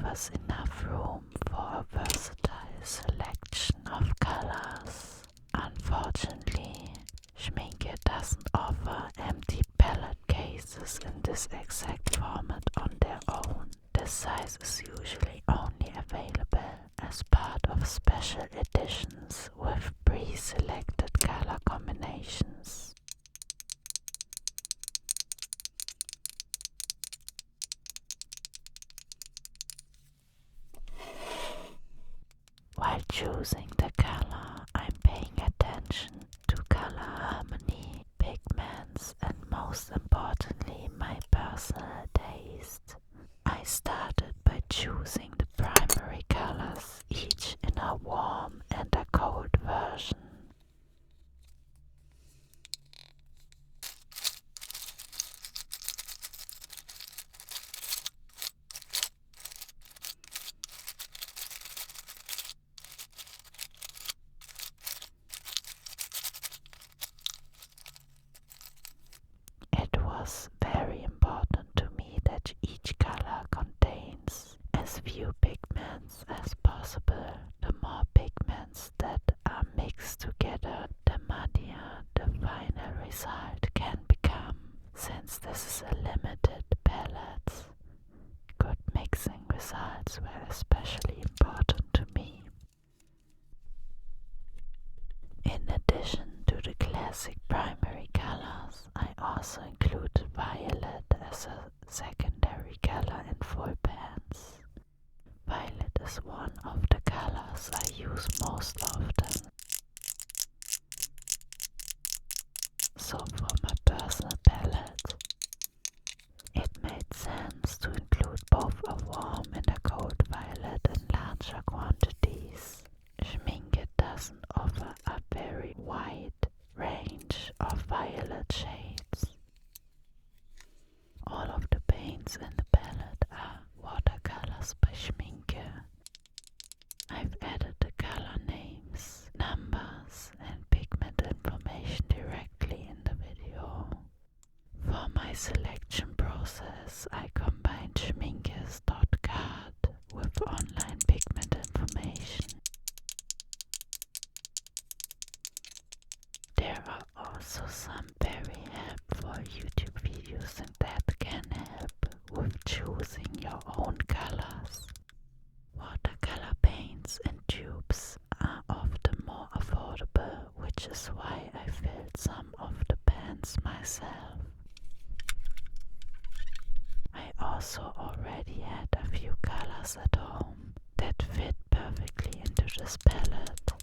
offers enough room for a versatile selection of colors. Unfortunately, Schminke doesn't offer empty palette cases in this exact format on their own. This size is usually only available as part of special editions with pre-selected color combinations. While choosing the color, I'm paying attention to color harmony, pigments, and most importantly, my personal taste. I started by choosing the primary colors, each in a warm and a cold version. It was very important to me that each color contains as few pigments as possible. The more pigments that are mixed together, the muddier the final result can become. Since this is a limited palette, good mixing results were especially important to me. In addition to the classic primary colors, I also include violet as a secondary color in full pans. Violet is one of the colors I use most often. So for my personal palette, it made sense to include both a warm and a cold violet in larger quantities. Schminke doesn't offer a very wide range of violet shades. All of the paints in the palette are watercolors by Schminke. I've added the color names, numbers, and pigment information directly in the video. For my selection process, I combined Schminke's dot card with online pigment information. There are also some very helpful YouTube videos that can help with choosing your own colors. Watercolor paints in tubes are often more affordable, which is why I filled some of the pans myself. I also already had a few colors at home that fit perfectly into this palette.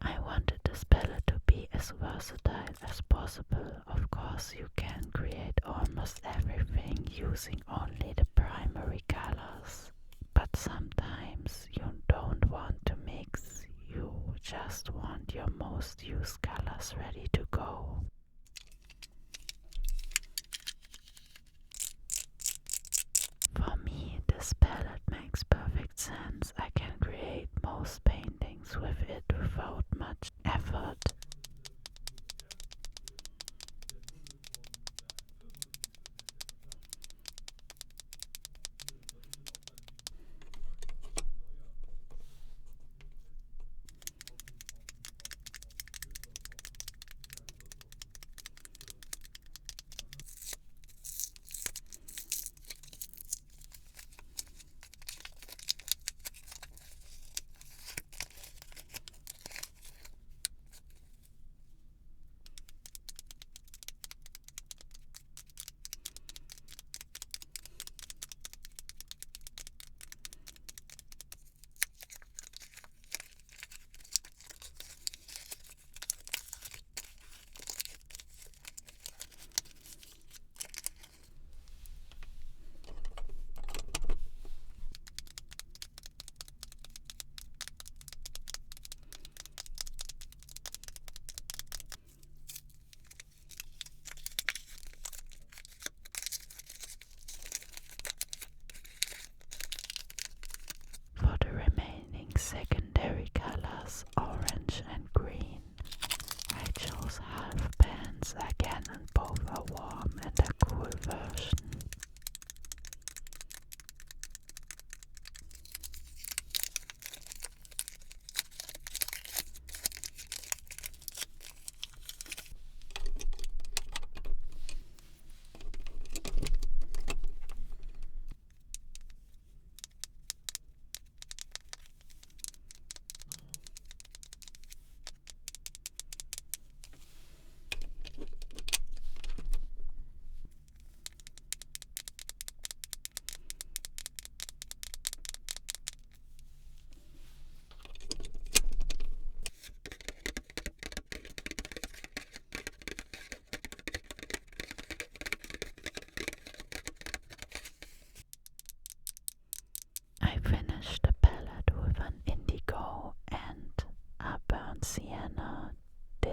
I wanted this palette to be as versatile as possible. Of course, you can create almost everything using only the primary colors. But sometimes you don't want to mix, you just want your most used colors ready to go. For me, this palette makes perfect sense. I can create most paintings with it without much effort.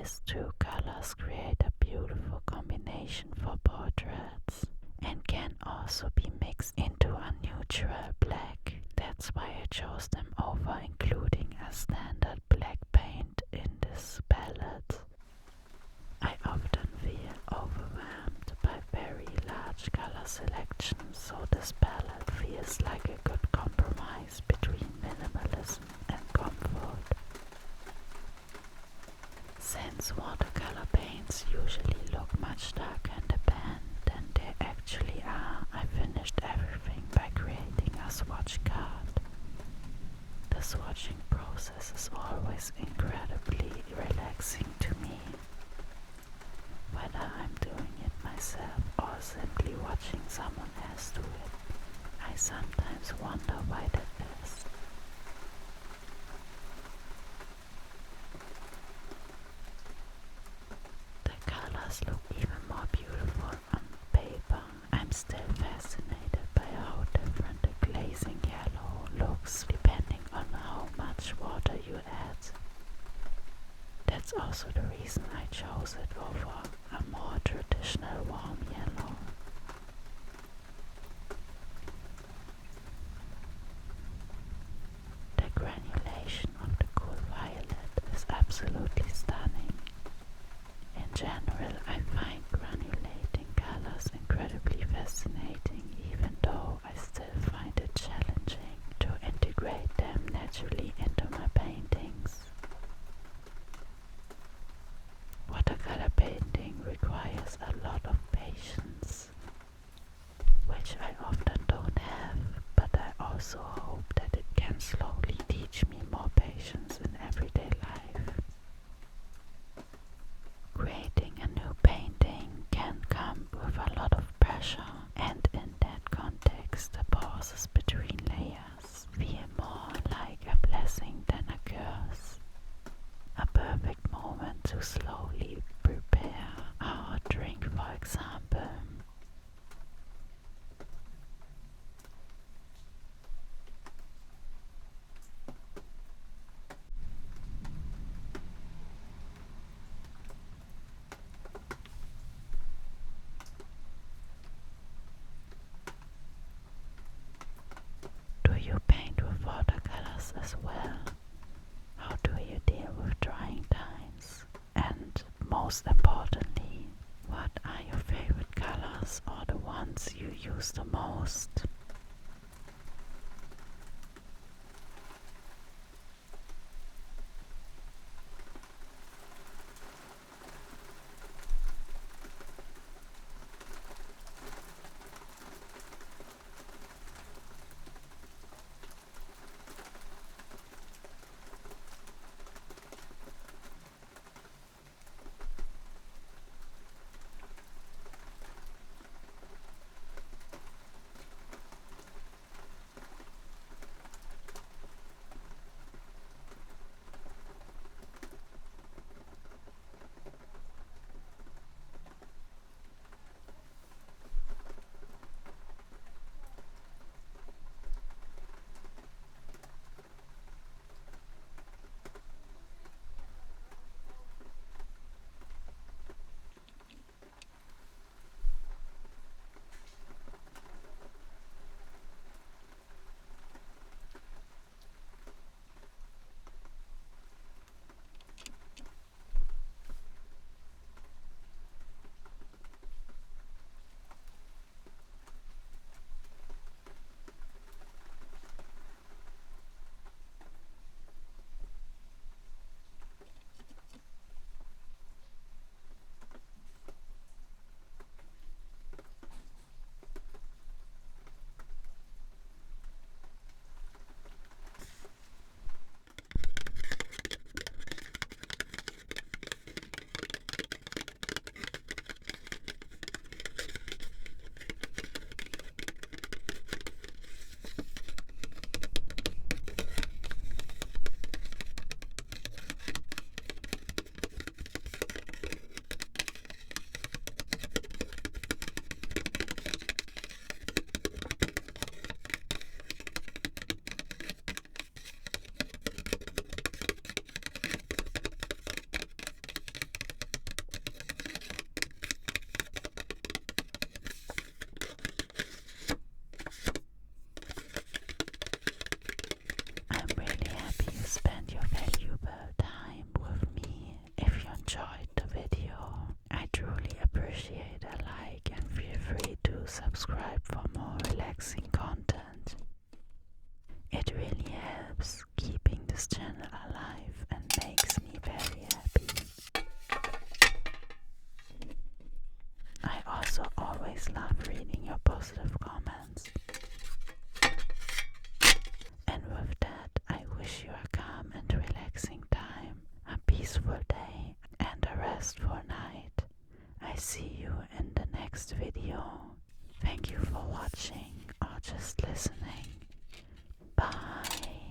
These two colors create a beautiful combination for portraits and can also be mixed into a neutral black. That's why I chose them over including a standard black paint in this palette. I often feel overwhelmed by very large color selections, so this palette feels like a good compromise between minimalism and comfort. Since watercolor paints usually look much darker in the pan than they actually are, I finished everything by creating a swatch card. The swatching process is always incredibly relaxing to me. Whether I'm doing it myself or simply watching someone else do it, I sometimes wonder why that is. The colors look even more beautiful on paper. I'm still fascinated by how different the glazing yellow looks depending on how much water you add. That's also the reason I chose it over a more traditional warm yellow. The granulation of the cool violet is absolutely stunning. In general, I find granulating colors incredibly fascinating, even though I still find it challenging to integrate them naturally into my paintings. Watercolor painting requires a lot of patience, which I often don't have, but I also hope that it can slowly teach me more patience in everyday life. Creating a new painting can come with a lot of pressure, and in that context the pauses between layers feel more like a blessing than a curse. A perfect moment to slowly prepare a hot drink, for example. Do you paint with watercolors as well? How do you deal with drying times? And most importantly, what are your favorite colors or the ones you use the most? reading your positive comments. And with that, I wish you a calm and relaxing time, a peaceful day, and a restful night. I see you in the next video. Thank you for watching or just listening. Bye.